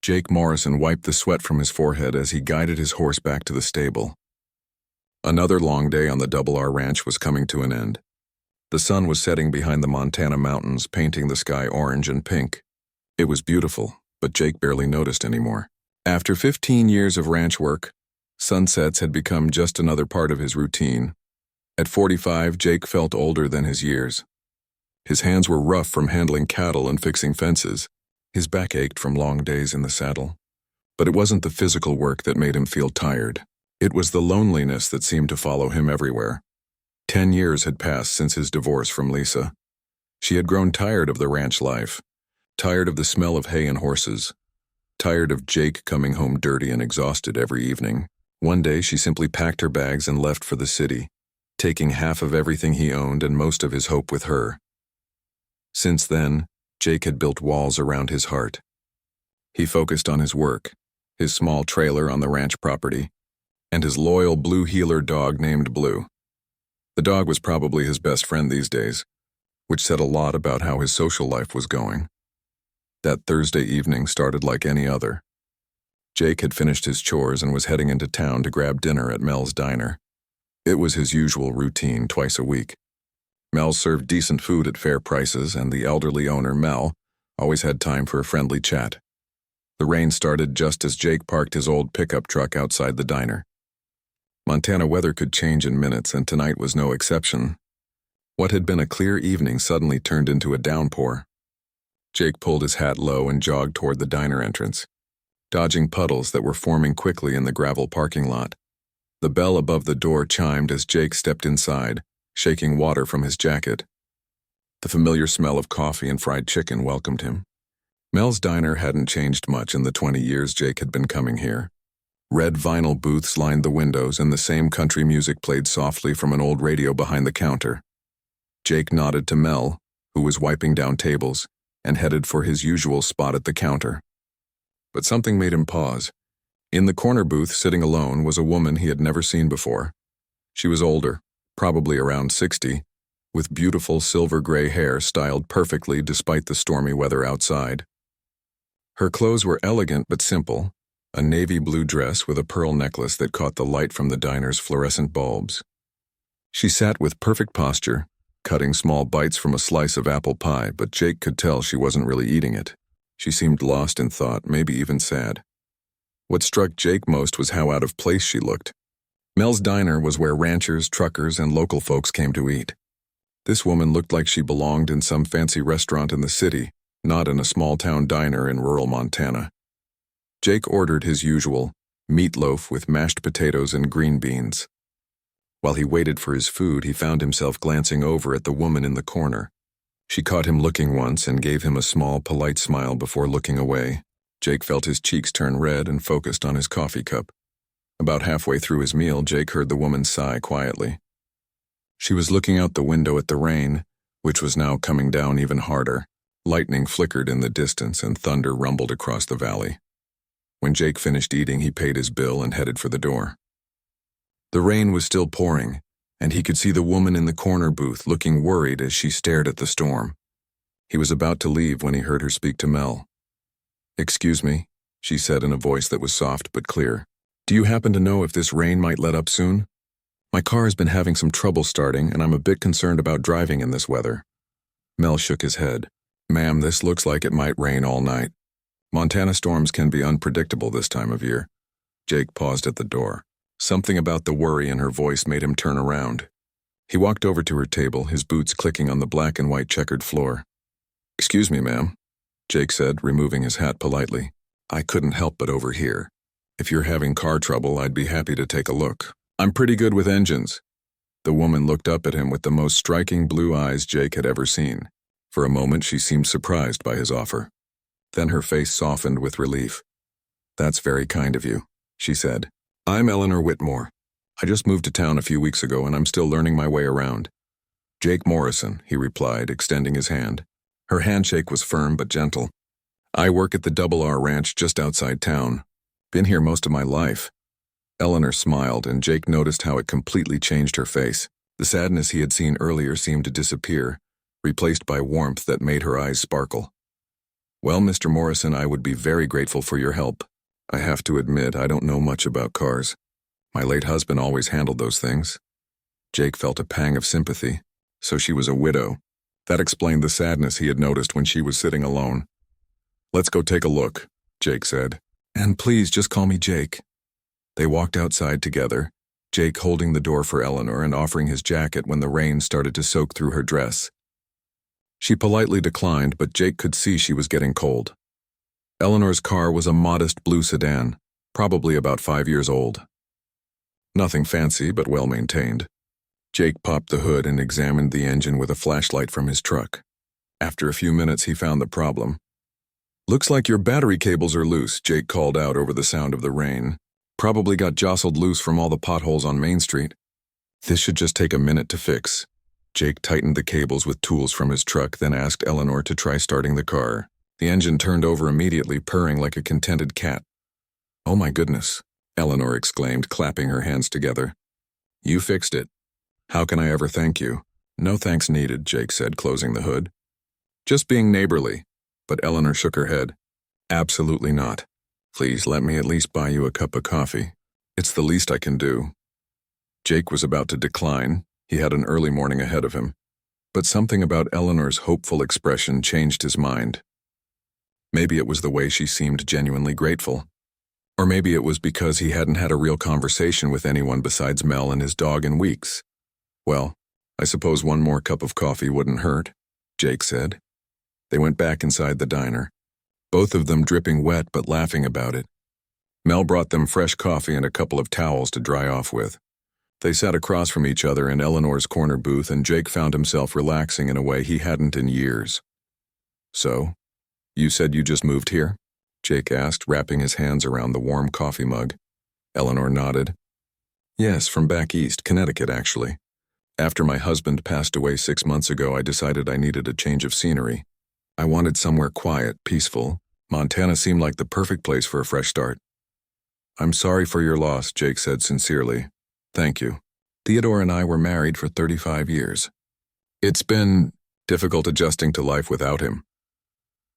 Jake Morrison wiped the sweat from his forehead as he guided his horse back to the stable. Another long day on the Double R Ranch was coming to an end. The sun was setting behind the Montana mountains, painting the sky orange and pink. It was beautiful, but Jake barely noticed anymore. After 15 years of ranch work, sunsets had become just another part of his routine. At 45, Jake felt older than his years. His hands were rough from handling cattle and fixing fences. His back ached from long days in the saddle. But it wasn't the physical work that made him feel tired. It was the loneliness that seemed to follow him everywhere. 10 years had passed since his divorce from Lisa. She had grown tired of the ranch life, tired of the smell of hay and horses, tired of Jake coming home dirty and exhausted every evening. One day she simply packed her bags and left for the city, taking half of everything he owned and most of his hope with her. Since then, Jake had built walls around his heart. He focused on his work, his small trailer on the ranch property, and his loyal blue heeler dog named Blue. The dog was probably his best friend these days, which said a lot about how his social life was going. That Thursday evening started like any other. Jake had finished his chores and was heading into town to grab dinner at Mel's diner. It was his usual routine twice a week. Mel served decent food at fair prices, and the elderly owner, Mel, always had time for a friendly chat. The rain started just as Jake parked his old pickup truck outside the diner. Montana weather could change in minutes, and tonight was no exception. What had been a clear evening suddenly turned into a downpour. Jake pulled his hat low and jogged toward the diner entrance, dodging puddles that were forming quickly in the gravel parking lot. The bell above the door chimed as Jake stepped inside, shaking water from his jacket. The familiar smell of coffee and fried chicken welcomed him. Mel's diner hadn't changed much in the 20 years Jake had been coming here. Red vinyl booths lined the windows, and the same country music played softly from an old radio behind the counter. Jake nodded to Mel, who was wiping down tables, and headed for his usual spot at the counter. But something made him pause. In the corner booth, sitting alone, was a woman he had never seen before. She was older, probably around 60, with beautiful silver-gray hair styled perfectly despite the stormy weather outside. Her clothes were elegant but simple, a navy blue dress with a pearl necklace that caught the light from the diner's fluorescent bulbs. She sat with perfect posture, cutting small bites from a slice of apple pie, but Jake could tell she wasn't really eating it. She seemed lost in thought, maybe even sad. What struck Jake most was how out of place she looked. Mel's diner was where ranchers, truckers, and local folks came to eat. This woman looked like she belonged in some fancy restaurant in the city, not in a small-town diner in rural Montana. Jake ordered his usual meatloaf with mashed potatoes and green beans. While he waited for his food, he found himself glancing over at the woman in the corner. She caught him looking once and gave him a small, polite smile before looking away. Jake felt his cheeks turn red and focused on his coffee cup. About halfway through his meal, Jake heard the woman sigh quietly. She was looking out the window at the rain, which was now coming down even harder. Lightning flickered in the distance and thunder rumbled across the valley. When Jake finished eating, he paid his bill and headed for the door. The rain was still pouring, and he could see the woman in the corner booth looking worried as she stared at the storm. He was about to leave when he heard her speak to Mel. "Excuse me," she said in a voice that was soft but clear. "Do you happen to know if this rain might let up soon? My car has been having some trouble starting, and I'm a bit concerned about driving in this weather." Mel shook his head. "Ma'am, this looks like it might rain all night. Montana storms can be unpredictable this time of year." Jake paused at the door. Something about the worry in her voice made him turn around. He walked over to her table, his boots clicking on the black and white checkered floor. "Excuse me, ma'am," Jake said, removing his hat politely. "I couldn't help but overhear. If you're having car trouble, I'd be happy to take a look. I'm pretty good with engines." The woman looked up at him with the most striking blue eyes Jake had ever seen. For a moment, she seemed surprised by his offer. Then her face softened with relief. "That's very kind of you," she said. "I'm Eleanor Whitmore. I just moved to town a few weeks ago and I'm still learning my way around." "Jake Morrison," he replied, extending his hand. Her handshake was firm but gentle. "I work at the Double R Ranch just outside town. Been here most of my life." Eleanor smiled, and Jake noticed how it completely changed her face. The sadness he had seen earlier seemed to disappear, replaced by warmth that made her eyes sparkle. Well, Mr. Morrison, I would be very grateful for your help. I have to admit, I don't know much about cars. My late husband always handled those things. Jake felt a pang of sympathy. So she was a widow. That explained the sadness he had noticed when she was sitting alone. Let's go take a look, Jake said. And please just call me Jake. They walked outside together, Jake holding the door for Eleanor and offering his jacket when the rain started to soak through her dress. She politely declined, but Jake could see she was getting cold. Eleanor's car was a modest blue sedan, probably about 5 years old. Nothing fancy, but well-maintained. Jake popped the hood and examined the engine with a flashlight from his truck. After a few minutes, he found the problem. Looks like your battery cables are loose, Jake called out over the sound of the rain. Probably got jostled loose from all the potholes on Main Street. This should just take a minute to fix. Jake tightened the cables with tools from his truck, then asked Eleanor to try starting the car. The engine turned over immediately, purring like a contented cat. Oh my goodness, Eleanor exclaimed, clapping her hands together. You fixed it. How can I ever thank you? No thanks needed, Jake said, closing the hood. Just being neighborly. But Eleanor shook her head. Absolutely not. Please let me at least buy you a cup of coffee. It's the least I can do. Jake was about to decline. He had an early morning ahead of him. But something about Eleanor's hopeful expression changed his mind. Maybe it was the way she seemed genuinely grateful. Or maybe it was because he hadn't had a real conversation with anyone besides Mel and his dog in weeks. Well, I suppose one more cup of coffee wouldn't hurt, Jake said. They went back inside the diner, both of them dripping wet but laughing about it. Mel brought them fresh coffee and a couple of towels to dry off with. They sat across from each other in Eleanor's corner booth, and Jake found himself relaxing in a way he hadn't in years. So, you said you just moved here? Jake asked, wrapping his hands around the warm coffee mug. Eleanor nodded. Yes, from back east, Connecticut, actually. After my husband passed away 6 months ago, I decided I needed a change of scenery. I wanted somewhere quiet, peaceful. Montana seemed like the perfect place for a fresh start. I'm sorry for your loss, Jake said sincerely. Thank you. Theodore and I were married for 35 years. It's been difficult adjusting to life without him.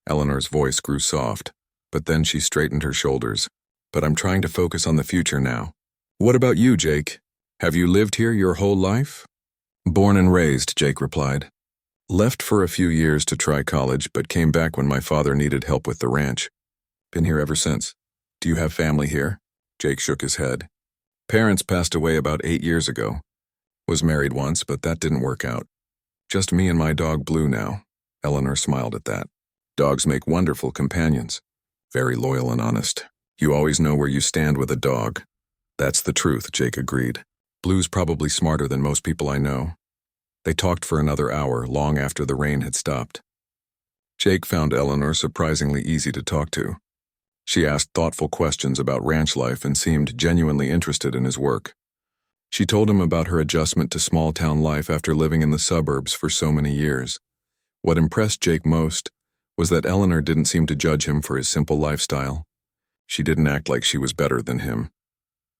Eleanor's voice grew soft, but then she straightened her shoulders. But I'm trying to focus on the future now. What about you, Jake? Have you lived here your whole life? Born and raised, Jake replied. Left for a few years to try college, but came back when my father needed help with the ranch. Been here ever since. Do you have family here? Jake shook his head. Parents passed away about 8 years ago. Was married once, but that didn't work out. Just me and my dog Blue now. Eleanor smiled at that. Dogs make wonderful companions. Very loyal and honest. You always know where you stand with a dog. That's the truth, Jake agreed. Blue's probably smarter than most people I know. They talked for another hour, long after the rain had stopped. Jake found Eleanor surprisingly easy to talk to. She asked thoughtful questions about ranch life and seemed genuinely interested in his work. She told him about her adjustment to small-town life after living in the suburbs for so many years. What impressed Jake most was that Eleanor didn't seem to judge him for his simple lifestyle. She didn't act like she was better than him.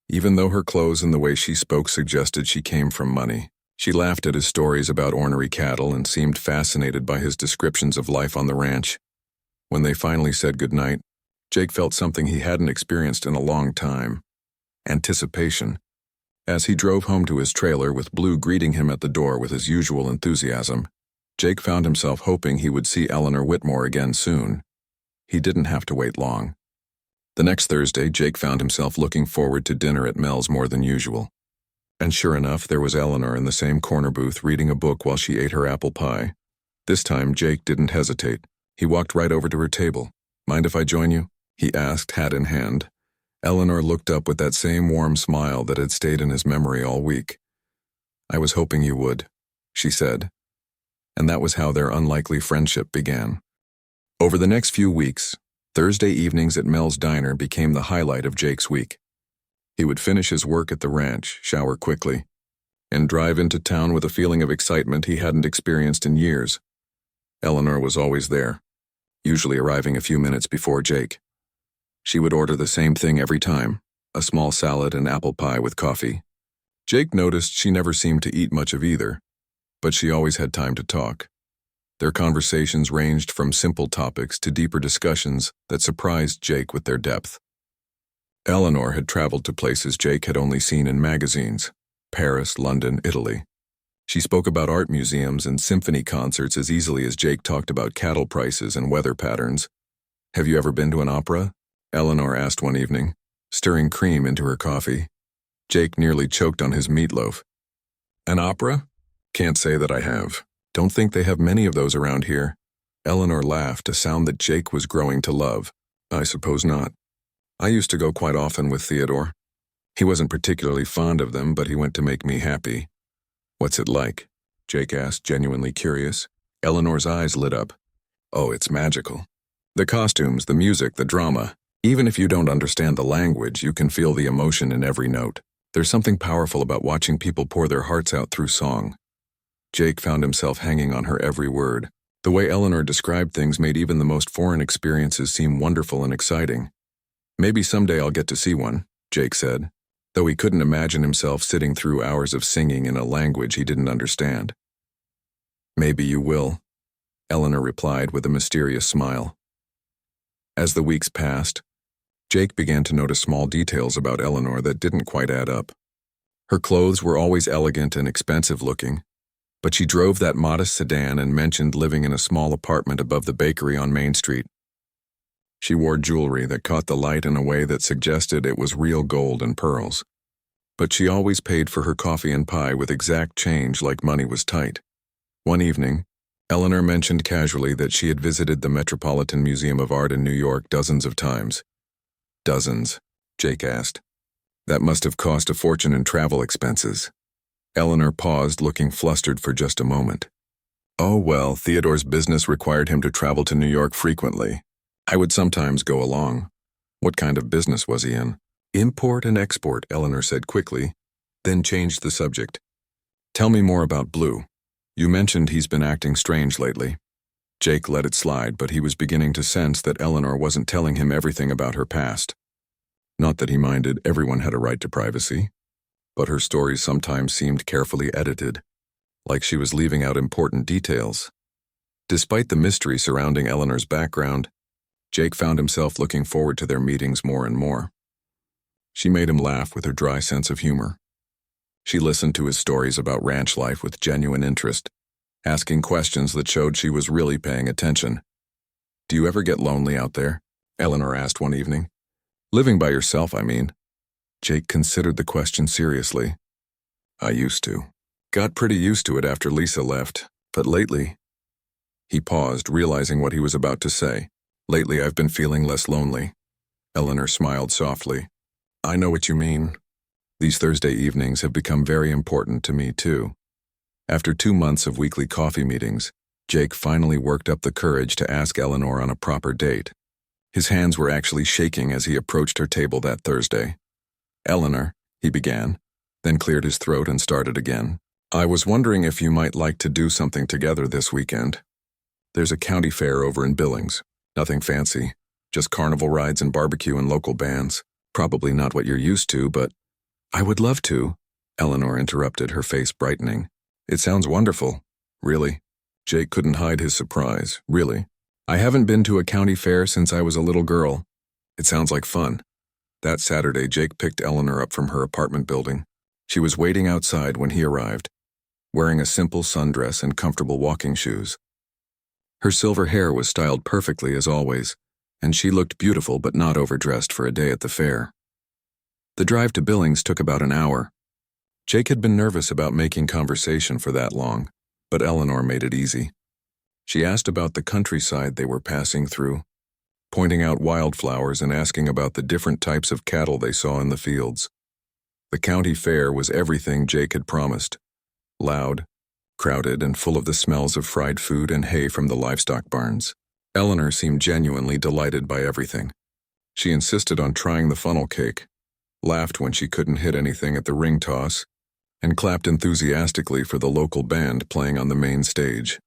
Even though her clothes and the way she spoke suggested she came from money. She laughed at his stories about ornery cattle and seemed fascinated by his descriptions of life on the ranch. When they finally said goodnight, Jake felt something he hadn't experienced in a long time. Anticipation. As he drove home to his trailer with Blue greeting him at the door with his usual enthusiasm, Jake found himself hoping he would see Eleanor Whitmore again soon. He didn't have to wait long. The next Thursday, Jake found himself looking forward to dinner at Mel's more than usual. And sure enough, there was Eleanor in the same corner booth reading a book while she ate her apple pie. This time, Jake didn't hesitate. He walked right over to her table. Mind if I join you? He asked, hat in hand. Eleanor looked up with that same warm smile that had stayed in his memory all week. I was hoping you would, she said. And that was how their unlikely friendship began. Over the next few weeks, Thursday evenings at Mel's Diner became the highlight of Jake's week. He would finish his work at the ranch, shower quickly, and drive into town with a feeling of excitement he hadn't experienced in years. Eleanor was always there, usually arriving a few minutes before Jake. She would order the same thing every time, a small salad and apple pie with coffee. Jake noticed she never seemed to eat much of either, but she always had time to talk. Their conversations ranged from simple topics to deeper discussions that surprised Jake with their depth. Eleanor had traveled to places Jake had only seen in magazines: Paris, London, Italy. She spoke about art museums and symphony concerts as easily as Jake talked about cattle prices and weather patterns. "Have you ever been to an opera?" Eleanor asked one evening, stirring cream into her coffee. Jake nearly choked on his meatloaf. "An opera? Can't say that I have. Don't think they have many of those around here." Eleanor laughed, a sound that Jake was growing to love. "I suppose not. I used to go quite often with Theodore. He wasn't particularly fond of them, but he went to make me happy." "What's it like?" Jake asked, genuinely curious. Eleanor's eyes lit up. "Oh, it's magical. The costumes, the music, the drama. Even if you don't understand the language, you can feel the emotion in every note. There's something powerful about watching people pour their hearts out through song." Jake found himself hanging on her every word. The way Eleanor described things made even the most foreign experiences seem wonderful and exciting. "Maybe someday I'll get to see one," Jake said, though he couldn't imagine himself sitting through hours of singing in a language he didn't understand. "Maybe you will," Eleanor replied with a mysterious smile. As the weeks passed, Jake began to notice small details about Eleanor that didn't quite add up. Her clothes were always elegant and expensive looking, but she drove that modest sedan and mentioned living in a small apartment above the bakery on Main Street. She wore jewelry that caught the light in a way that suggested it was real gold and pearls. But she always paid for her coffee and pie with exact change, like money was tight. One evening, Eleanor mentioned casually that she had visited the Metropolitan Museum of Art in New York dozens of times. "Dozens?" Jake asked. "That must have cost a fortune in travel expenses." Eleanor paused, looking flustered for just a moment. "Oh, well, Theodore's business required him to travel to New York frequently. I would sometimes go along." "What kind of business was he in?" "Import and export," Eleanor said quickly, then changed the subject. "Tell me more about Blue. You mentioned he's been acting strange lately." Jake let it slide, but he was beginning to sense that Eleanor wasn't telling him everything about her past. Not that he minded, everyone had a right to privacy, but her stories sometimes seemed carefully edited, like she was leaving out important details. Despite the mystery surrounding Eleanor's background, Jake found himself looking forward to their meetings more and more. She made him laugh with her dry sense of humor. She listened to his stories about ranch life with genuine interest, asking questions that showed she was really paying attention. "Do you ever get lonely out there?" Eleanor asked one evening. "Living by yourself, I mean." Jake considered the question seriously. "I used to. Got pretty used to it after Lisa left, but lately—" He paused, realizing what he was about to say. "Lately, I've been feeling less lonely." Eleanor smiled softly. "I know what you mean. These Thursday evenings have become very important to me, too." After 2 months of weekly coffee meetings, Jake finally worked up the courage to ask Eleanor on a proper date. His hands were actually shaking as he approached her table that Thursday. "Eleanor," he began, then cleared his throat and started again. "I was wondering if you might like to do something together this weekend. There's a county fair over in Billings. Nothing fancy, just carnival rides and barbecue and local bands. Probably not what you're used to, but—" "I would love to," Eleanor interrupted, her face brightening. "It sounds wonderful." "Really?" Jake couldn't hide his surprise. "Really? I haven't been to a county fair since I was a little girl." "It sounds like fun." That Saturday, Jake picked Eleanor up from her apartment building. She was waiting outside when he arrived, wearing a simple sundress and comfortable walking shoes. Her silver hair was styled perfectly as always, and she looked beautiful but not overdressed for a day at the fair. The drive to Billings took about an hour. Jake had been nervous about making conversation for that long, but Eleanor made it easy. She asked about the countryside they were passing through, pointing out wildflowers and asking about the different types of cattle they saw in the fields. The county fair was everything Jake had promised: loud, crowded, and full of the smells of fried food and hay from the livestock barns. Eleanor seemed genuinely delighted by everything. She insisted on trying the funnel cake, laughed when she couldn't hit anything at the ring toss, and clapped enthusiastically for the local band playing on the main stage.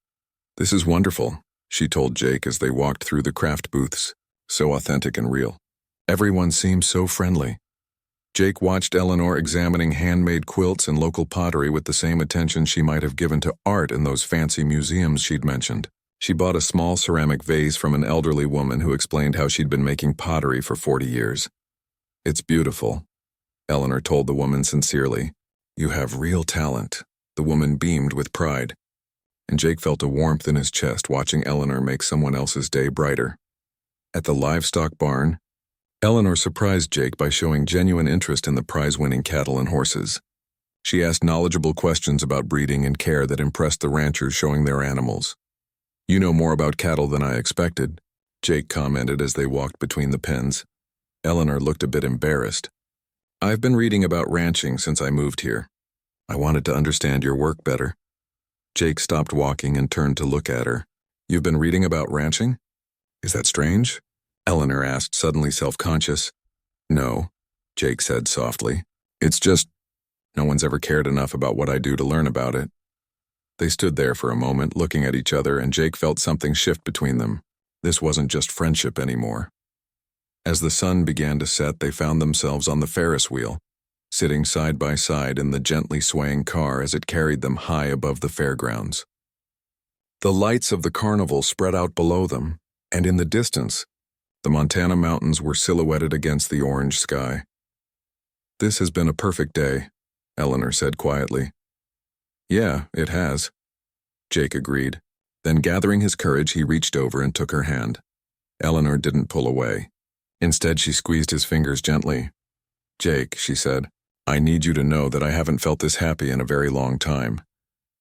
"This is wonderful," she told Jake as they walked through the craft booths, so authentic and real. Everyone seemed so friendly. Jake watched Eleanor examining handmade quilts and local pottery with the same attention she might have given to art in those fancy museums she'd mentioned. She bought a small ceramic vase from an elderly woman who explained how she'd been making pottery for 40 years. "It's beautiful," Eleanor told the woman sincerely. "You have real talent." The woman beamed with pride, and Jake felt a warmth in his chest watching Eleanor make someone else's day brighter. At the livestock barn, Eleanor surprised Jake by showing genuine interest in the prize-winning cattle and horses. She asked knowledgeable questions about breeding and care that impressed the ranchers showing their animals. "You know more about cattle than I expected," Jake commented as they walked between the pens. Eleanor looked a bit embarrassed. "I've been reading about ranching since I moved here. I wanted to understand your work better." Jake stopped walking and turned to look at her. "You've been reading about ranching? Is that strange?" Eleanor asked, suddenly self-conscious. "No," Jake said softly. "It's just, no one's ever cared enough about what I do to learn about it." They stood there for a moment, looking at each other, and Jake felt something shift between them. This wasn't just friendship anymore. As the sun began to set, they found themselves on the Ferris wheel, sitting side by side in the gently swaying car as it carried them high above the fairgrounds. The lights of the carnival spread out below them, and in the distance, the Montana mountains were silhouetted against the orange sky. "This has been a perfect day," Eleanor said quietly. "Yeah, it has," Jake agreed. Then, gathering his courage, he reached over and took her hand. Eleanor didn't pull away. Instead, she squeezed his fingers gently. "Jake," she said, "I need you to know that I haven't felt this happy in a very long time."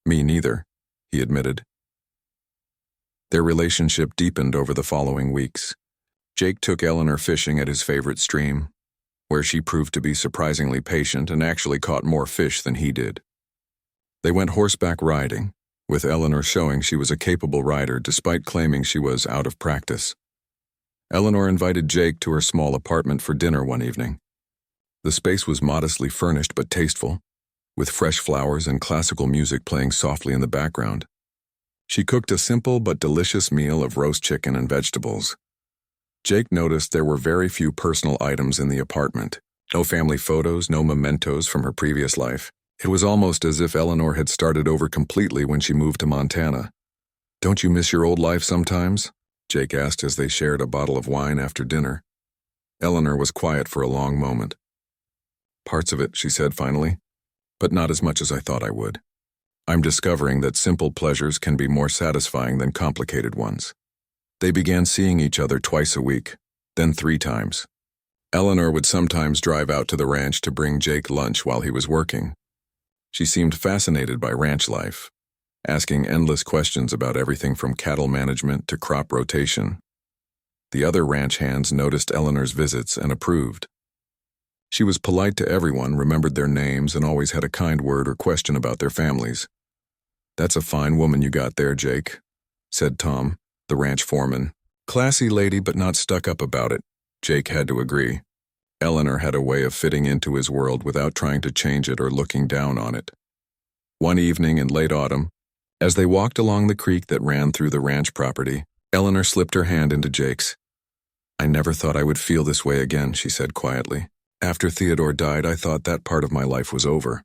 "Me neither," he admitted. Their relationship deepened over the following weeks. Jake took Eleanor fishing at his favorite stream, where she proved to be surprisingly patient and actually caught more fish than he did. They went horseback riding, with Eleanor showing she was a capable rider despite claiming she was out of practice. Eleanor invited Jake to her small apartment for dinner one evening. The space was modestly furnished but tasteful, with fresh flowers and classical music playing softly in the background. She cooked a simple but delicious meal of roast chicken and vegetables. Jake noticed there were very few personal items in the apartment. No family photos, no mementos from her previous life. It was almost as if Eleanor had started over completely when she moved to Montana. "Don't you miss your old life sometimes?" Jake asked as they shared a bottle of wine after dinner. Eleanor was quiet for a long moment. "Parts of it," she said finally, "but not as much as I thought I would. I'm discovering that simple pleasures can be more satisfying than complicated ones." They began seeing each other twice a week, then 3 times. Eleanor would sometimes drive out to the ranch to bring Jake lunch while he was working. She seemed fascinated by ranch life, asking endless questions about everything from cattle management to crop rotation. The other ranch hands noticed Eleanor's visits and approved. She was polite to everyone, remembered their names, and always had a kind word or question about their families. "That's a fine woman you got there, Jake," said Tom, the ranch foreman. "Classy lady, but not stuck up about it," Jake had to agree. Eleanor had a way of fitting into his world without trying to change it or looking down on it. One evening in late autumn, as they walked along the creek that ran through the ranch property, Eleanor slipped her hand into Jake's. "I never thought I would feel this way again," she said quietly. "After Theodore died, I thought that part of my life was over."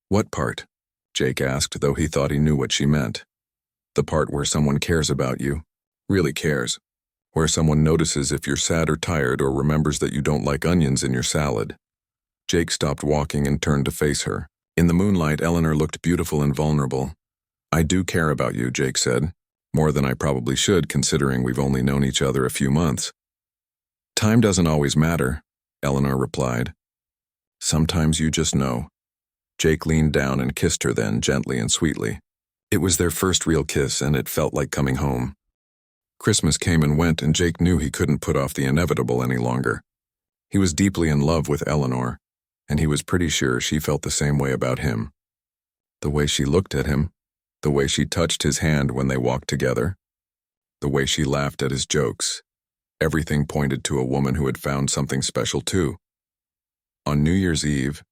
"What part?" Jake asked, though he thought he knew what she meant. "The part where someone cares about you. Really cares. Where someone notices if you're sad or tired or remembers that you don't like onions in your salad." Jake stopped walking and turned to face her. In the moonlight, Eleanor looked beautiful and vulnerable. "I do care about you," Jake said. "More than I probably should, considering we've only known each other a few months." "Time doesn't always matter," Eleanor replied. "Sometimes you just know." Jake leaned down and kissed her then, gently and sweetly. It was their first real kiss, and it felt like coming home. Christmas came and went, and Jake knew he couldn't put off the inevitable any longer. He was deeply in love with Eleanor, and he was pretty sure she felt the same way about him. The way she looked at him, the way she touched his hand when they walked together, the way she laughed at his jokes, everything pointed to a woman who had found something special too. On New Year's Eve,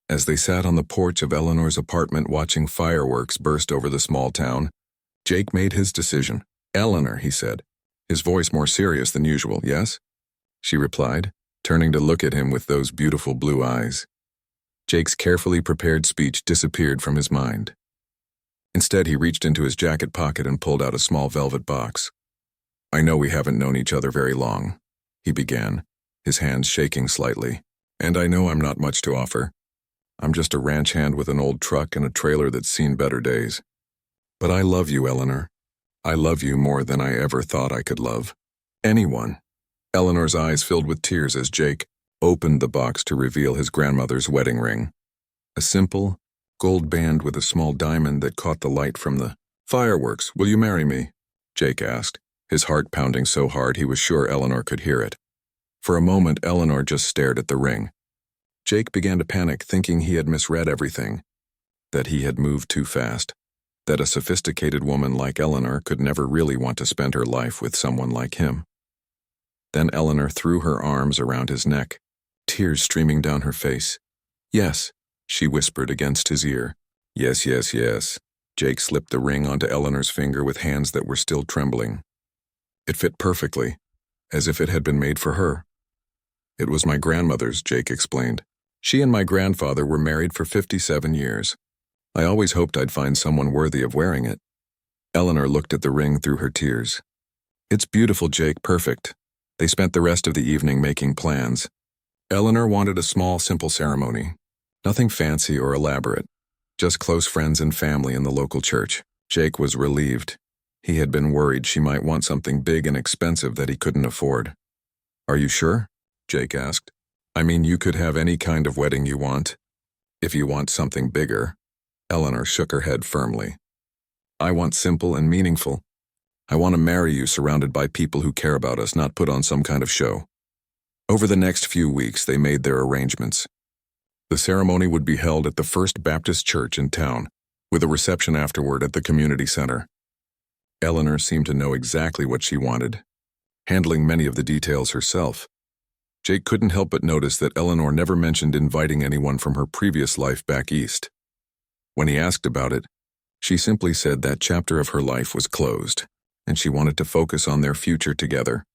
as they sat on the porch of Eleanor's apartment watching fireworks burst over the small town, Jake made his decision. "Eleanor," he said, his voice more serious than usual. "Yes?" she replied, turning to look at him with those beautiful blue eyes. Jake's carefully prepared speech disappeared from his mind. Instead, he reached into his jacket pocket and pulled out a small velvet box. "I know we haven't known each other very long," he began, his hands shaking slightly. "And I know I'm not much to offer. I'm just a ranch hand with an old truck and a trailer that's seen better days. But I love you, Eleanor. I love you more than I ever thought I could love anyone." Eleanor's eyes filled with tears as Jake opened the box to reveal his grandmother's wedding ring. A simple, gold band with a small diamond that caught the light from the fireworks. "Will you marry me?" Jake asked, his heart pounding so hard he was sure Eleanor could hear it. For a moment, Eleanor just stared at the ring. Jake began to panic, thinking he had misread everything, that he had moved too fast, that a sophisticated woman like Eleanor could never really want to spend her life with someone like him. Then Eleanor threw her arms around his neck, tears streaming down her face. "Yes," she whispered against his ear. "Yes, yes, yes." Jake slipped the ring onto Eleanor's finger with hands that were still trembling. It fit perfectly, as if it had been made for her. "It was my grandmother's," Jake explained. "She and my grandfather were married for 57 years. I always hoped I'd find someone worthy of wearing it." Eleanor looked at the ring through her tears. "It's beautiful, Jake, perfect." They spent the rest of the evening making plans. Eleanor wanted a small, simple ceremony. Nothing fancy or elaborate. Just close friends and family in the local church. Jake was relieved. He had been worried she might want something big and expensive that he couldn't afford. "Are you sure?" Jake asked. "I mean, you could have any kind of wedding you want. If you want something bigger." Eleanor shook her head firmly. "I want simple and meaningful. I want to marry you surrounded by people who care about us, not put on some kind of show." Over the next few weeks, they made their arrangements. The ceremony would be held at the First Baptist Church in town, with a reception afterward at the community center. Eleanor seemed to know exactly what she wanted, handling many of the details herself. Jake couldn't help but notice that Eleanor never mentioned inviting anyone from her previous life back east. When he asked about it, she simply said that chapter of her life was closed, and she wanted to focus on their future together.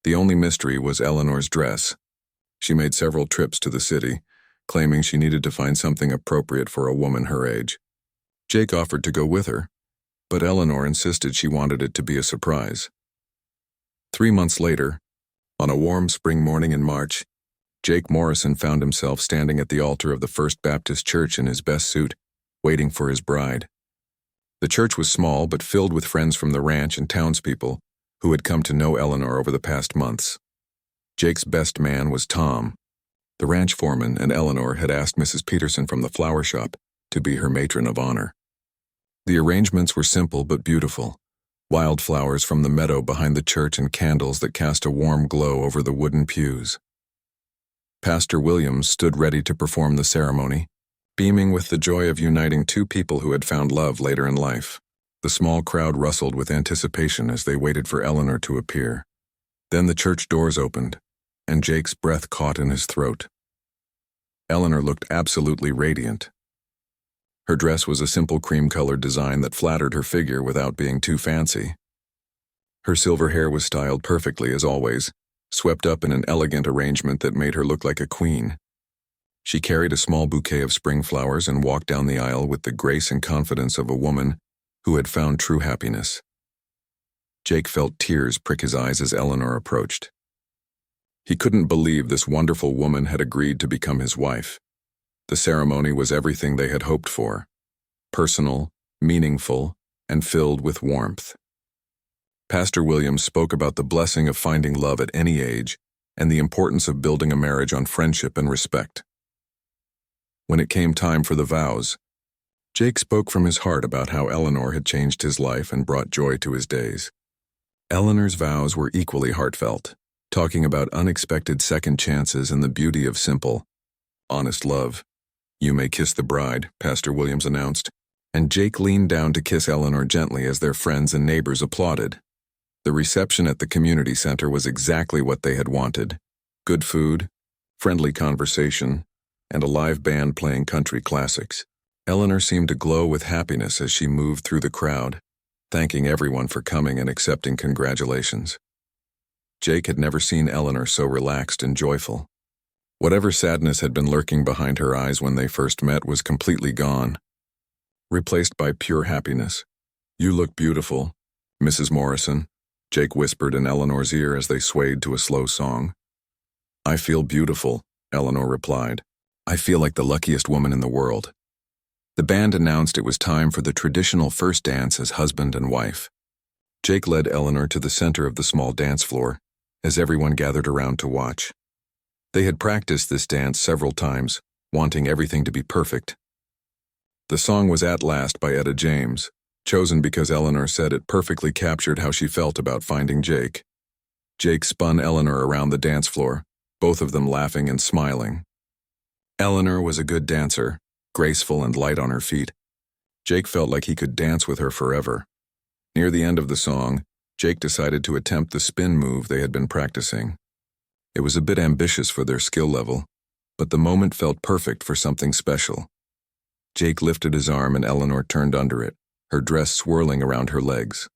The only mystery was Eleanor's dress. She made several trips to the city, claiming she needed to find something appropriate for a woman her age. Jake offered to go with her, but Eleanor insisted she wanted it to be a surprise. 3 months later, on a warm spring morning in March, Jake Morrison found himself standing at the altar of the First Baptist Church in his best suit, waiting for his bride. The church was small but filled with friends from the ranch and townspeople who had come to know Eleanor over the past months. Jake's best man was Tom. The ranch foreman and Eleanor had asked Mrs. Peterson from the flower shop to be her matron of honor. The arrangements were simple but beautiful. Wildflowers from the meadow behind the church and candles that cast a warm glow over the wooden pews. Pastor Williams stood ready to perform the ceremony, beaming with the joy of uniting two people who had found love later in life. The small crowd rustled with anticipation as they waited for Eleanor to appear. Then the church doors opened, and Jake's breath caught in his throat. Eleanor looked absolutely radiant. Her dress was a simple cream-colored design that flattered her figure without being too fancy. Her silver hair was styled perfectly as always, swept up in an elegant arrangement that made her look like a queen. She carried a small bouquet of spring flowers and walked down the aisle with the grace and confidence of a woman who had found true happiness. Jake felt tears prick his eyes as Eleanor approached. He couldn't believe this wonderful woman had agreed to become his wife. The ceremony was everything they had hoped for: personal, meaningful, and filled with warmth. Pastor Williams spoke about the blessing of finding love at any age and the importance of building a marriage on friendship and respect. When it came time for the vows, Jake spoke from his heart about how Eleanor had changed his life and brought joy to his days. Eleanor's vows were equally heartfelt, talking about unexpected second chances and the beauty of simple, honest love. "You may kiss the bride," Pastor Williams announced, and Jake leaned down to kiss Eleanor gently as their friends and neighbors applauded. The reception at the community center was exactly what they had wanted: good food, friendly conversation, and a live band playing country classics. Eleanor seemed to glow with happiness as she moved through the crowd, thanking everyone for coming and accepting congratulations. Jake had never seen Eleanor so relaxed and joyful. Whatever sadness had been lurking behind her eyes when they first met was completely gone. replaced by pure happiness. "You look beautiful, Mrs. Morrison," Jake whispered in Eleanor's ear as they swayed to a slow song. "I feel beautiful," Eleanor replied. "I feel like the luckiest woman in the world." The band announced it was time for the traditional first dance as husband and wife. Jake led Eleanor to the center of the small dance floor, as everyone gathered around to watch. They had practiced this dance several times, wanting everything to be perfect. The song was At Last by Etta James, chosen because Eleanor said it perfectly captured how she felt about finding Jake. Jake spun Eleanor around the dance floor, both of them laughing and smiling. Eleanor was a good dancer, graceful and light on her feet. Jake felt like he could dance with her forever. Near the end of the song, Jake decided to attempt the spin move they had been practicing. It was a bit ambitious for their skill level, but the moment felt perfect for something special. Jake lifted his arm and Eleanor turned under it, her dress swirling around her legs.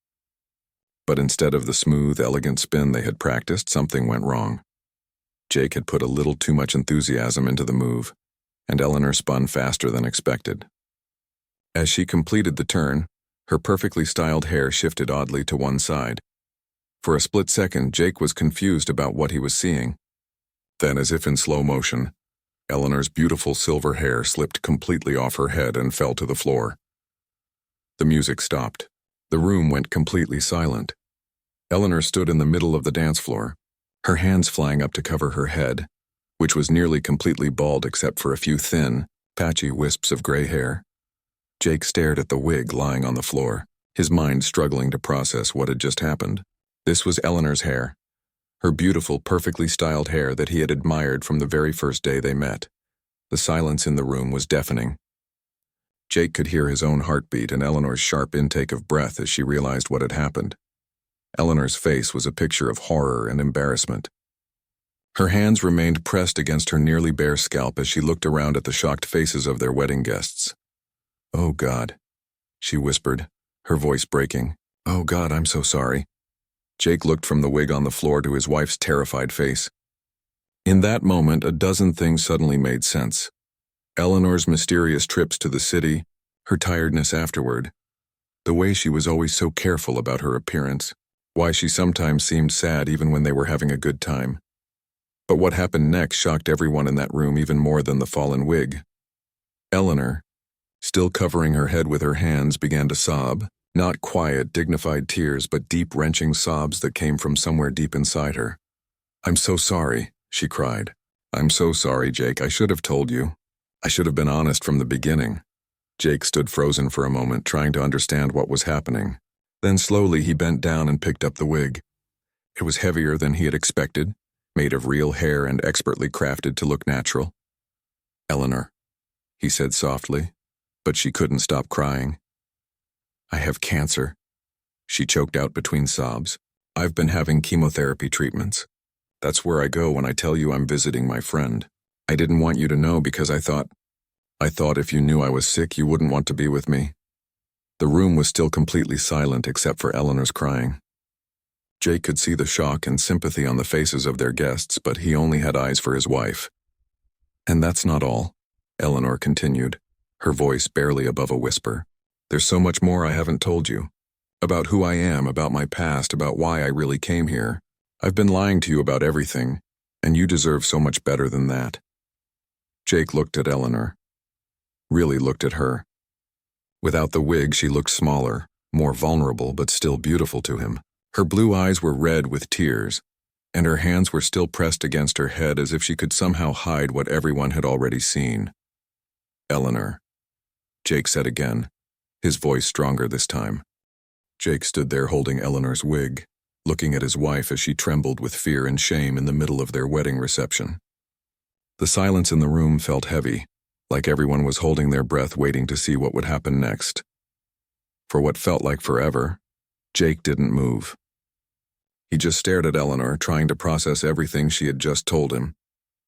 But instead of the smooth, elegant spin they had practiced, something went wrong. Jake had put a little too much enthusiasm into the move, and Eleanor spun faster than expected. As she completed the turn, her perfectly styled hair shifted oddly to one side. For a split second, Jake was confused about what he was seeing. Then, as if in slow motion, Eleanor's beautiful silver hair slipped completely off her head and fell to the floor. The music stopped. The room went completely silent. Eleanor stood in the middle of the dance floor, her hands flying up to cover her head, which was nearly completely bald except for a few thin, patchy wisps of gray hair. Jake stared at the wig lying on the floor, his mind struggling to process what had just happened. This was Eleanor's hair, her beautiful, perfectly styled hair that he had admired from the very first day they met. The silence in the room was deafening. Jake could hear his own heartbeat and Eleanor's sharp intake of breath as she realized what had happened. Eleanor's face was a picture of horror and embarrassment. Her hands remained pressed against her nearly bare scalp as she looked around at the shocked faces of their wedding guests. "Oh, God," she whispered, her voice breaking. "Oh, God, I'm so sorry." Jake looked from the wig on the floor to his wife's terrified face. In that moment, a dozen things suddenly made sense. Eleanor's mysterious trips to the city, her tiredness afterward, the way she was always so careful about her appearance, why she sometimes seemed sad even when they were having a good time. But what happened next shocked everyone in that room even more than the fallen wig. Eleanor, still covering her head with her hands, began to sob, not quiet, dignified tears, but deep, wrenching sobs that came from somewhere deep inside her. "I'm so sorry," she cried. "I'm so sorry, Jake. I should have told you. I should have been honest from the beginning." Jake stood frozen for a moment, trying to understand what was happening. Then slowly he bent down and picked up the wig. It was heavier than he had expected, made of real hair and expertly crafted to look natural. "Eleanor," he said softly, but she couldn't stop crying. "I have cancer," she choked out between sobs. "I've been having chemotherapy treatments. That's where I go when I tell you I'm visiting my friend. I didn't want you to know because I thought if you knew I was sick, you wouldn't want to be with me." The room was still completely silent except for Eleanor's crying. Jake could see the shock and sympathy on the faces of their guests, but he only had eyes for his wife. "And that's not all," Eleanor continued, her voice barely above a whisper. "There's so much more I haven't told you. About who I am, about my past, about why I really came here. I've been lying to you about everything, and you deserve so much better than that." Jake looked at Eleanor. Really looked at her. Without the wig, she looked smaller, more vulnerable, but still beautiful to him. Her blue eyes were red with tears, and her hands were still pressed against her head as if she could somehow hide what everyone had already seen. "Eleanor," Jake said again, his voice stronger this time. Jake stood there holding Eleanor's wig, looking at his wife as she trembled with fear and shame in the middle of their wedding reception. The silence in the room felt heavy, like everyone was holding their breath waiting to see what would happen next. For what felt like forever, Jake didn't move. He just stared at Eleanor, trying to process everything she had just told him.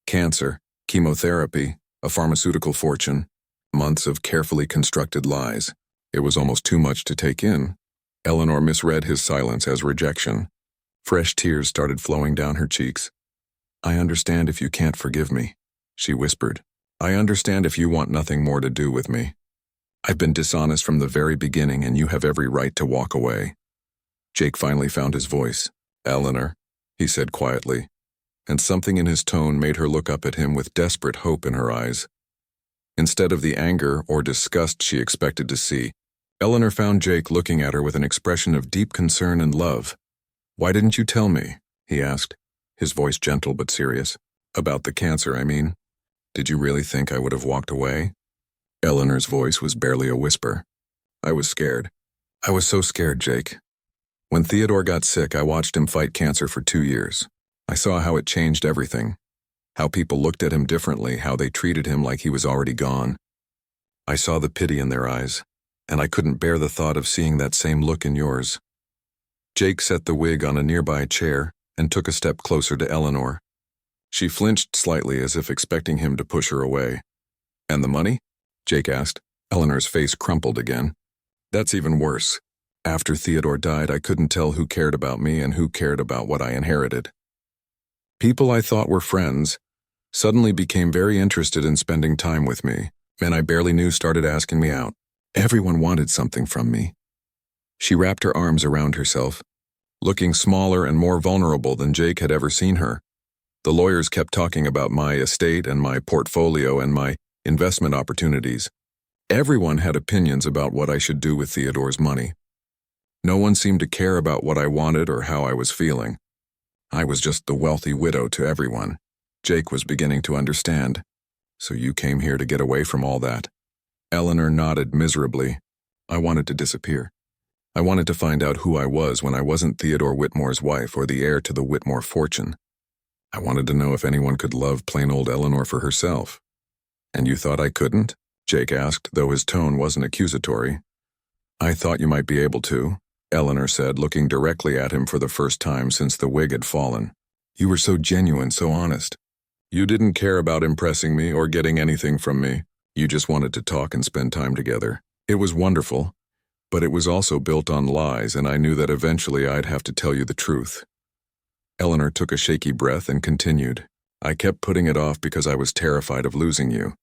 Cancer, chemotherapy, a pharmaceutical fortune, months of carefully constructed lies. It was almost too much to take in. Eleanor misread his silence as rejection. Fresh tears started flowing down her cheeks. "I understand if you can't forgive me," she whispered. "I understand if you want nothing more to do with me." I've been dishonest from the very beginning, and you have every right to walk away." Jake finally found his voice. "Eleanor," he said quietly, and something in his tone made her look up at him with desperate hope in her eyes. Instead of the anger or disgust she expected to see, Eleanor found Jake looking at her with an expression of deep concern and love. "Why didn't you tell me?" he asked, his voice gentle but serious. "About the cancer, I mean. Did you really think I would have walked away?" Eleanor's voice was barely a whisper. "I was scared. I was so scared, Jake. When Theodore got sick, I watched him fight cancer for 2 years. I saw how it changed everything. How people looked at him differently, how they treated him like he was already gone. I saw the pity in their eyes, and I couldn't bear the thought of seeing that same look in yours." Jake set the wig on a nearby chair and took a step closer to Eleanor. She flinched slightly as if expecting him to push her away. "And the money?" Jake asked. Eleanor's face crumpled again. "That's even worse. After Theodore died, I couldn't tell who cared about me and who cared about what I inherited. People I thought were friends suddenly became very interested in spending time with me, and I barely knew started asking me out. Everyone wanted something from me." She wrapped her arms around herself, looking smaller and more vulnerable than Jake had ever seen her. "The lawyers kept talking about my estate and my portfolio and my investment opportunities. Everyone had opinions about what I should do with Theodore's money. No one seemed to care about what I wanted or how I was feeling. I was just the wealthy widow to everyone." Jake was beginning to understand. "So you came here to get away from all that?" Eleanor nodded miserably. "I wanted to disappear. I wanted to find out who I was when I wasn't Theodore Whitmore's wife or the heir to the Whitmore fortune. I wanted to know if anyone could love plain old Eleanor for herself." "And you thought I couldn't?" Jake asked, though his tone wasn't accusatory. "I thought you might be able to," Eleanor said, looking directly at him for the first time since the wig had fallen. "You were so genuine, so honest. You didn't care about impressing me or getting anything from me. You just wanted to talk and spend time together. It was wonderful, but it was also built on lies, and I knew that eventually I'd have to tell you the truth." Eleanor took a shaky breath and continued. "I kept putting it off because I was terrified of losing you.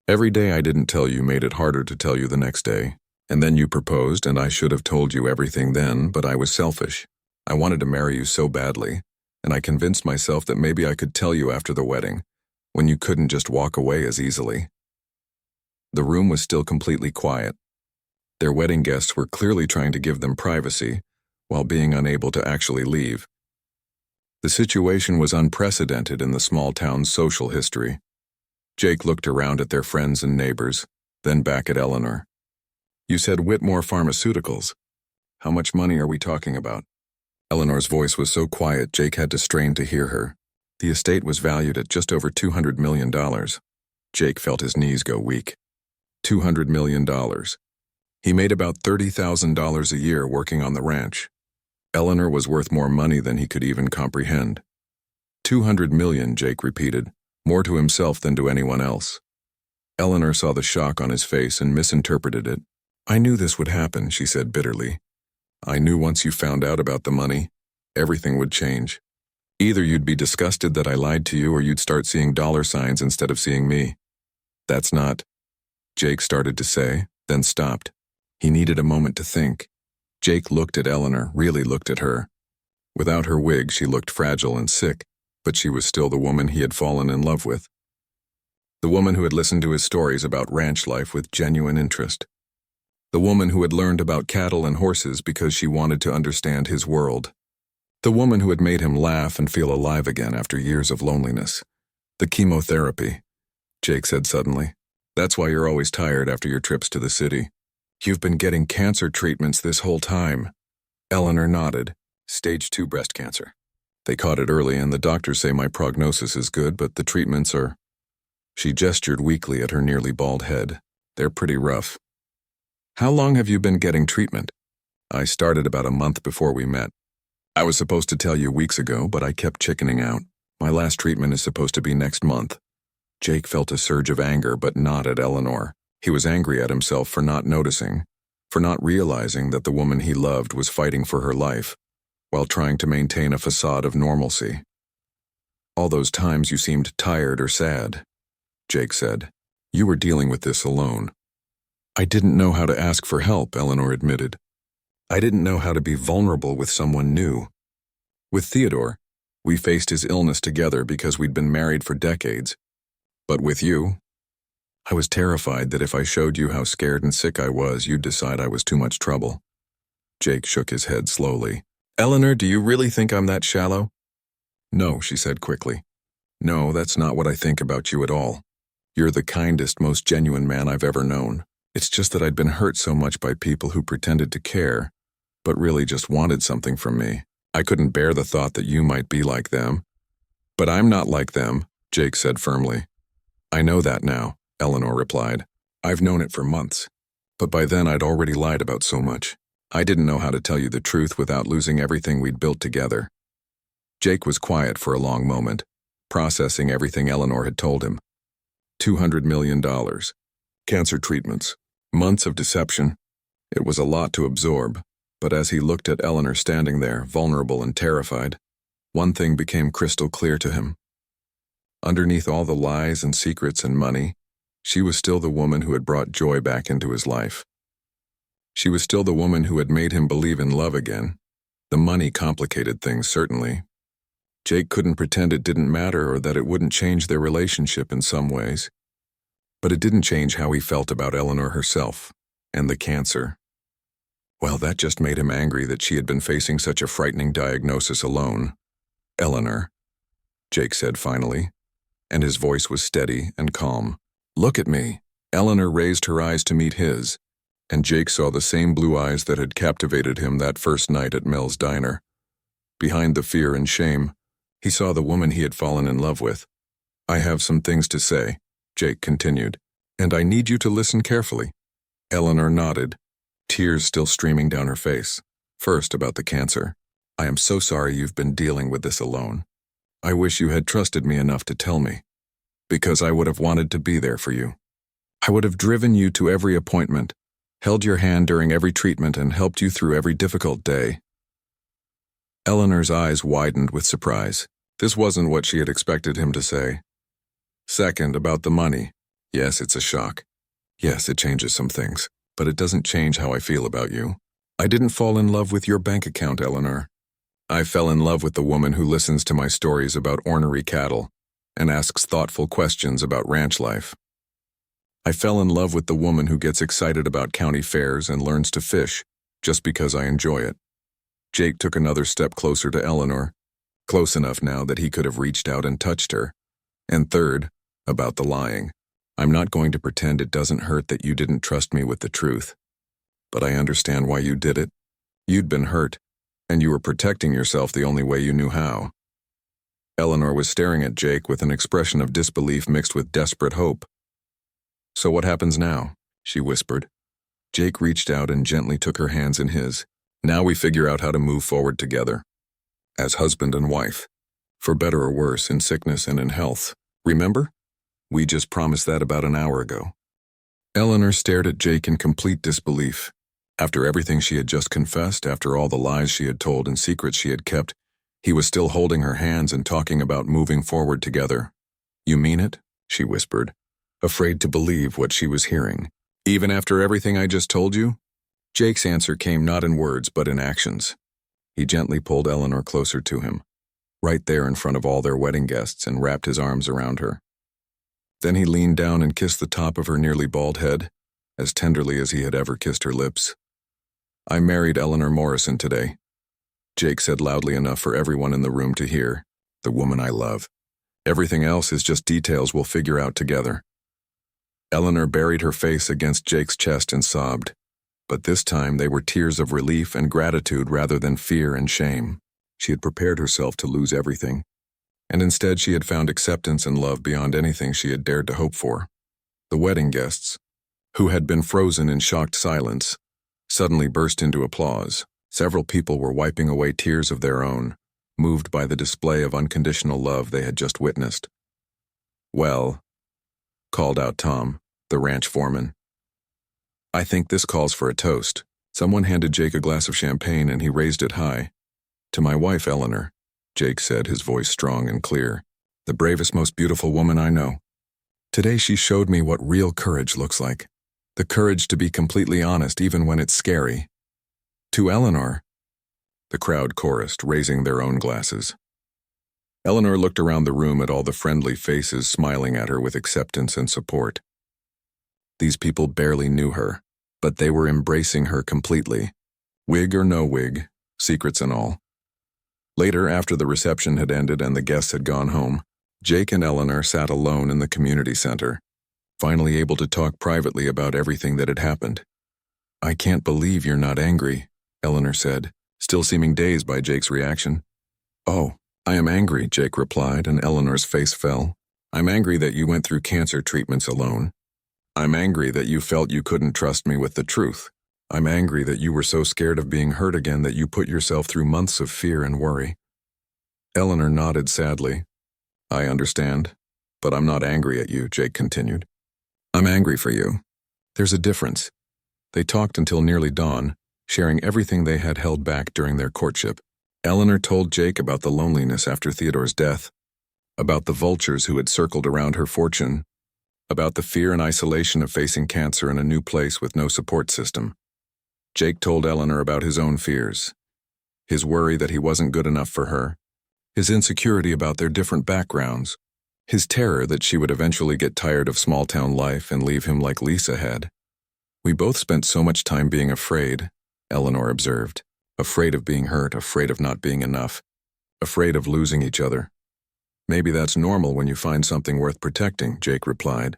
Every day I didn't tell you made it harder to tell you the next day. And then you proposed, and I should have told you everything then, but I was selfish. I wanted to marry you so badly, and I convinced myself that maybe I could tell you after the wedding, when you couldn't just walk away as easily." The room was still completely quiet. Their wedding guests were clearly trying to give them privacy, while being unable to actually leave. The situation was unprecedented in the small town's social history. Jake looked around at their friends and neighbors, then back at Eleanor. "You said Whitmore Pharmaceuticals. How much money are we talking about?" Eleanor's voice was so quiet Jake had to strain to hear her. The estate was valued at just over $200 million. Jake felt his knees go weak. $200 million. He made about $30,000 a year working on the ranch. Eleanor was worth more money than he could even comprehend. $200 million, Jake repeated, more to himself than to anyone else. Eleanor saw the shock on his face and misinterpreted it. "I knew this would happen," she said bitterly. "I knew once you found out about the money, everything would change. Either you'd be disgusted that I lied to you or you'd start seeing dollar signs instead of seeing me. That's not," Jake started to say, then stopped. He needed a moment to think. Jake looked at Eleanor, really looked at her. Without her wig, she looked fragile and sick, but she was still the woman he had fallen in love with. The woman who had listened to his stories about ranch life with genuine interest. The woman who had learned about cattle and horses because she wanted to understand his world. The woman who had made him laugh and feel alive again after years of loneliness. The chemotherapy, Jake said suddenly. "That's why you're always tired after your trips to the city. You've been getting cancer treatments this whole time." Eleanor nodded. "Stage 2 breast cancer. They caught it early and the doctors say my prognosis is good, but the treatments are..." She gestured weakly at her nearly bald head. "They're pretty rough." "How long have you been getting treatment?" "I started about a month before we met. I was supposed to tell you weeks ago, but I kept chickening out. My last treatment is supposed to be next month." Jake felt a surge of anger, but not at Eleanor. He was angry at himself for not noticing, for not realizing that the woman he loved was fighting for her life, while trying to maintain a facade of normalcy. "All those times you seemed tired or sad," Jake said. "You were dealing with this alone." I didn't know how to ask for help, Eleanor admitted. I didn't know how to be vulnerable with someone new. With Theodore, we faced his illness together because we'd been married for decades. But with you, I was terrified that if I showed you how scared and sick I was, you'd decide I was too much trouble. Jake shook his head slowly. Eleanor, do you really think I'm that shallow? No, she said quickly. No, that's not what I think about you at all. You're the kindest, most genuine man I've ever known. It's just that I'd been hurt so much by people who pretended to care, but really just wanted something from me. I couldn't bear the thought that you might be like them. But I'm not like them, Jake said firmly. I know that now, Eleanor replied. I've known it for months. But by then I'd already lied about so much. I didn't know how to tell you the truth without losing everything we'd built together. Jake was quiet for a long moment, processing everything Eleanor had told him. $200 million. Cancer treatments. Months of deception. It was a lot to absorb, but as he looked at Eleanor standing there, vulnerable and terrified, one thing became crystal clear to him. Underneath all the lies and secrets and money, she was still the woman who had brought joy back into his life. She was still the woman who had made him believe in love again. The money complicated things, certainly. Jake couldn't pretend it didn't matter or that it wouldn't change their relationship in some ways. But it didn't change how he felt about Eleanor herself, and the cancer. Well, that just made him angry that she had been facing such a frightening diagnosis alone. Eleanor, Jake said finally, and his voice was steady and calm. Look at me. Eleanor raised her eyes to meet his, and Jake saw the same blue eyes that had captivated him that first night at Mel's diner. Behind the fear and shame, he saw the woman he had fallen in love with. I have some things to say, Jake continued, and I need you to listen carefully. Eleanor nodded, tears still streaming down her face. First, about the cancer. I am so sorry you've been dealing with this alone. I wish you had trusted me enough to tell me, because I would have wanted to be there for you. I would have driven you to every appointment, held your hand during every treatment, and helped you through every difficult day. Eleanor's eyes widened with surprise. This wasn't what she had expected him to say. Second, about the money. Yes, it's a shock. Yes, it changes some things, but it doesn't change how I feel about you. I didn't fall in love with your bank account, Eleanor. I fell in love with the woman who listens to my stories about ornery cattle and asks thoughtful questions about ranch life. I fell in love with the woman who gets excited about county fairs and learns to fish just because I enjoy it. Jake took another step closer to Eleanor, close enough now that he could have reached out and touched her. And third, about the lying. I'm not going to pretend it doesn't hurt that you didn't trust me with the truth. But I understand why you did it. You'd been hurt, and you were protecting yourself the only way you knew how. Eleanor was staring at Jake with an expression of disbelief mixed with desperate hope. So what happens now? She whispered. Jake reached out and gently took her hands in his. Now we figure out how to move forward together. As husband and wife. For better or worse, in sickness and in health. Remember? We just promised that about an hour ago. Eleanor stared at Jake in complete disbelief. After everything she had just confessed, after all the lies she had told and secrets she had kept, he was still holding her hands and talking about moving forward together. You mean it? She whispered, afraid to believe what she was hearing. Even after everything I just told you? Jake's answer came not in words but in actions. He gently pulled Eleanor closer to him, right there in front of all their wedding guests, and wrapped his arms around her. Then he leaned down and kissed the top of her nearly bald head, as tenderly as he had ever kissed her lips. I married Eleanor Morrison today, Jake said loudly enough for everyone in the room to hear. The woman I love. Everything else is just details we'll figure out together. Eleanor buried her face against Jake's chest and sobbed, but this time they were tears of relief and gratitude rather than fear and shame. She had prepared herself to lose everything, and instead she had found acceptance and love beyond anything she had dared to hope for. The wedding guests, who had been frozen in shocked silence, suddenly burst into applause. Several people were wiping away tears of their own, moved by the display of unconditional love they had just witnessed. Well, called out Tom, the ranch foreman. I think this calls for a toast. Someone handed Jake a glass of champagne and he raised it high. To my wife, Eleanor, Jake said, his voice strong and clear, the bravest, most beautiful woman I know. Today she showed me what real courage looks like. The courage to be completely honest even when it's scary. To Eleanor, the crowd chorused, raising their own glasses. Eleanor looked around the room at all the friendly faces smiling at her with acceptance and support. These people barely knew her, but they were embracing her completely. Wig or no wig, secrets and all. Later, after the reception had ended and the guests had gone home, Jake and Eleanor sat alone in the community center, finally able to talk privately about everything that had happened. "I can't believe you're not angry," Eleanor said, still seeming dazed by Jake's reaction. "Oh, I am angry," Jake replied, and Eleanor's face fell. "I'm angry that you went through cancer treatments alone. I'm angry that you felt you couldn't trust me with the truth. I'm angry that you were so scared of being hurt again that you put yourself through months of fear and worry." Eleanor nodded sadly. "I understand, but I'm not angry at you," Jake continued. "I'm angry for you. There's a difference." They talked until nearly dawn, sharing everything they had held back during their courtship. Eleanor told Jake about the loneliness after Theodore's death, about the vultures who had circled around her fortune, about the fear and isolation of facing cancer in a new place with no support system. Jake told Eleanor about his own fears, his worry that he wasn't good enough for her, his insecurity about their different backgrounds, his terror that she would eventually get tired of small-town life and leave him like Lisa had. "We both spent so much time being afraid," Eleanor observed. "Afraid of being hurt, afraid of not being enough, afraid of losing each other." "Maybe that's normal when you find something worth protecting," Jake replied.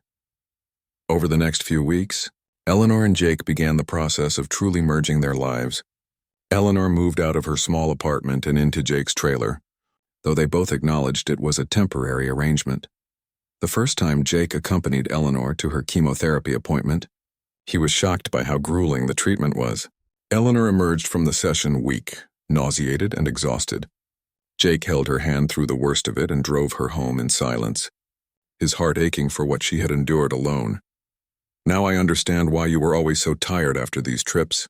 Over the next few weeks, Eleanor and Jake began the process of truly merging their lives. Eleanor moved out of her small apartment and into Jake's trailer, though they both acknowledged it was a temporary arrangement. The first time Jake accompanied Eleanor to her chemotherapy appointment, he was shocked by how grueling the treatment was. Eleanor emerged from the session weak, nauseated, and exhausted. Jake held her hand through the worst of it and drove her home in silence, his heart aching for what she had endured alone. "Now I understand why you were always so tired after these trips,"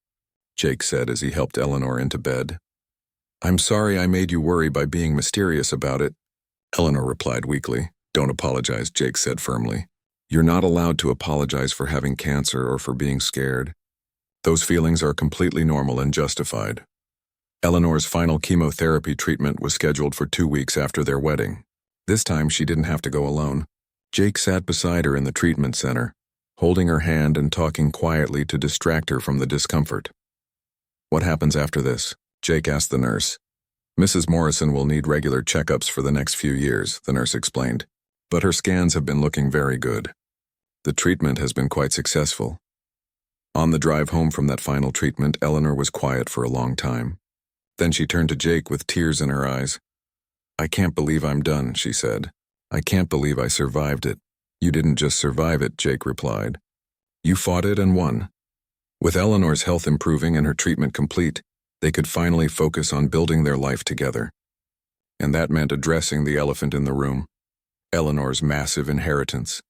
Jake said as he helped Eleanor into bed. "I'm sorry I made you worry by being mysterious about it," Eleanor replied weakly. "Don't apologize," Jake said firmly. "You're not allowed to apologize for having cancer or for being scared. Those feelings are completely normal and justified." Eleanor's final chemotherapy treatment was scheduled for 2 weeks after their wedding. This time she didn't have to go alone. Jake sat beside her in the treatment center, holding her hand and talking quietly to distract her from the discomfort. "What happens after this?" Jake asked the nurse. "Mrs. Morrison will need regular checkups for the next few years," the nurse explained. "But her scans have been looking very good. The treatment has been quite successful." On the drive home from that final treatment, Eleanor was quiet for a long time. Then she turned to Jake with tears in her eyes. "I can't believe I'm done," she said. "I can't believe I survived it." "You didn't just survive it," Jake replied. "You fought it and won." With Eleanor's health improving and her treatment complete, they could finally focus on building their life together. And that meant addressing the elephant in the room, Eleanor's massive inheritance.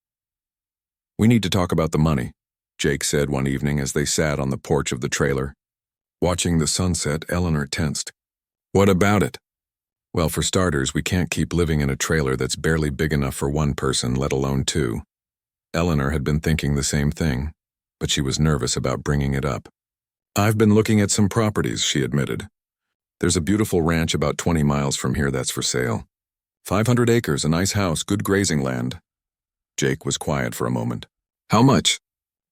"We need to talk about the money," Jake said one evening as they sat on the porch of the trailer. Watching the sunset, Eleanor tensed. "What about it?" "Well, for starters, we can't keep living in a trailer that's barely big enough for one person, let alone two." Eleanor had been thinking the same thing, but she was nervous about bringing it up. "I've been looking at some properties," she admitted. "There's a beautiful ranch about 20 miles from here that's for sale. 500 acres, a nice house, good grazing land." Jake was quiet for a moment. "How much?"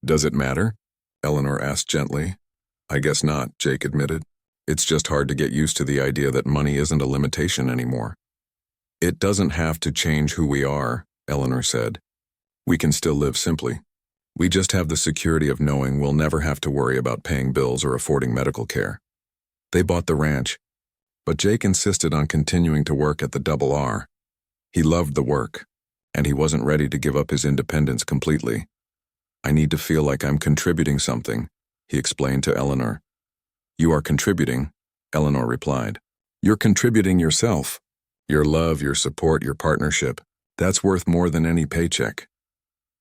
"Does it matter?" Eleanor asked gently. "I guess not," Jake admitted. "It's just hard to get used to the idea that money isn't a limitation anymore." "It doesn't have to change who we are," Eleanor said. "We can still live simply. We just have the security of knowing we'll never have to worry about paying bills or affording medical care." They bought the ranch, but Jake insisted on continuing to work at the Double R. He loved the work, and he wasn't ready to give up his independence completely. "I need to feel like I'm contributing something," he explained to Eleanor. "You are contributing," Eleanor replied. "You're contributing yourself. Your love, your support, your partnership. That's worth more than any paycheck."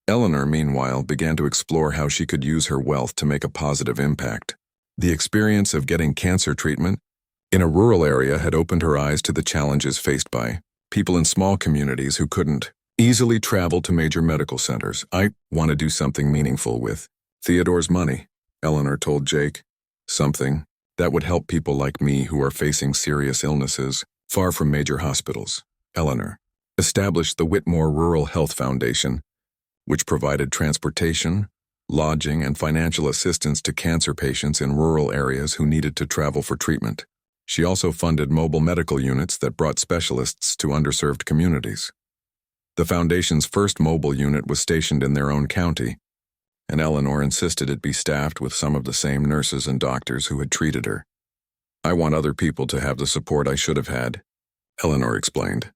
Eleanor, meanwhile, began to explore how she could use her wealth to make a positive impact. The experience of getting cancer treatment in a rural area had opened her eyes to the challenges faced by people in small communities who couldn't easily travel to major medical centers. "I want to do something meaningful with Theodore's money, Eleanor told Jake. Something that would help people like me who are facing serious illnesses, far from major hospitals. Eleanor established the Whitmore Rural Health Foundation, which provided transportation, lodging, and financial assistance to cancer patients in rural areas who needed to travel for treatment. She also funded mobile medical units that brought specialists to underserved communities. The foundation's first mobile unit was stationed in their own county, and Eleanor insisted it be staffed with some of the same nurses and doctors who had treated her. I want other people to have the support I should have had, Eleanor explained.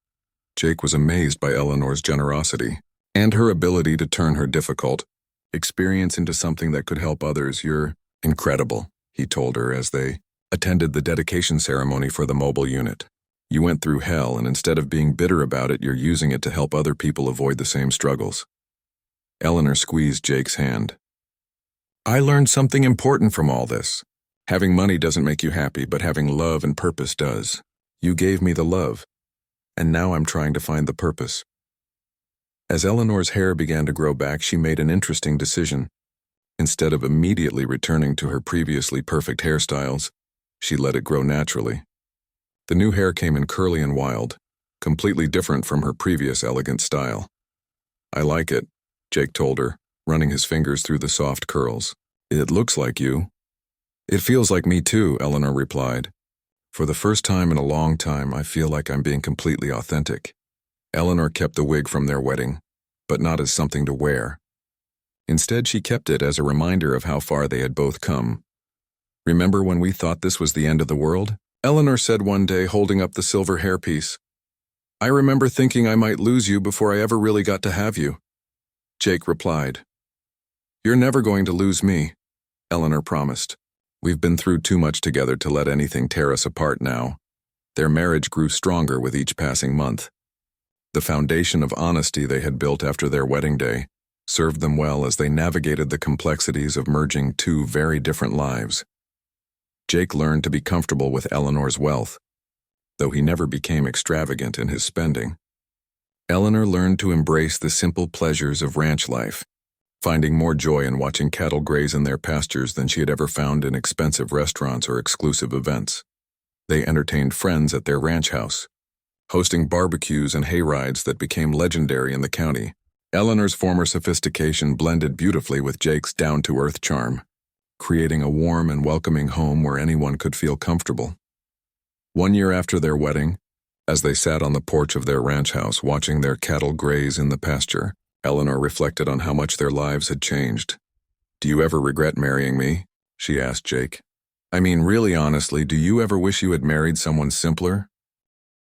Jake was amazed by Eleanor's generosity and her ability to turn her difficult experience into something that could help others. You're incredible, he told her as they attended the dedication ceremony for the mobile unit. You went through hell, and instead of being bitter about it, you're using it to help other people avoid the same struggles. Eleanor squeezed Jake's hand. I learned something important from all this. Having money doesn't make you happy, but having love and purpose does. You gave me the love, and now I'm trying to find the purpose. As Eleanor's hair began to grow back, she made an interesting decision. Instead of immediately returning to her previously perfect hairstyles, she let it grow naturally. The new hair came in curly and wild, completely different from her previous elegant style. I like it, Jake told her, running his fingers through the soft curls. It looks like you. It feels like me too, Eleanor replied. For the first time in a long time, I feel like I'm being completely authentic. Eleanor kept the wig from their wedding, but not as something to wear. Instead, she kept it as a reminder of how far they had both come. Remember when we thought this was the end of the world? Eleanor said one day, holding up the silver hairpiece. I remember thinking I might lose you before I ever really got to have you. Jake replied. You're never going to lose me, Eleanor promised. We've been through too much together to let anything tear us apart now. Their marriage grew stronger with each passing month. The foundation of honesty they had built after their wedding day served them well as they navigated the complexities of merging two very different lives. Jake learned to be comfortable with Eleanor's wealth, though he never became extravagant in his spending. Eleanor learned to embrace the simple pleasures of ranch life, finding more joy in watching cattle graze in their pastures than she had ever found in expensive restaurants or exclusive events. They entertained friends at their ranch house, hosting barbecues and hayrides that became legendary in the county. Eleanor's former sophistication blended beautifully with Jake's down-to-earth charm, creating a warm and welcoming home where anyone could feel comfortable. 1 year after their wedding, as they sat on the porch of their ranch house watching their cattle graze in the pasture, Eleanor reflected on how much their lives had changed. Do you ever regret marrying me? She asked Jake. I mean, really honestly, do you ever wish you had married someone simpler,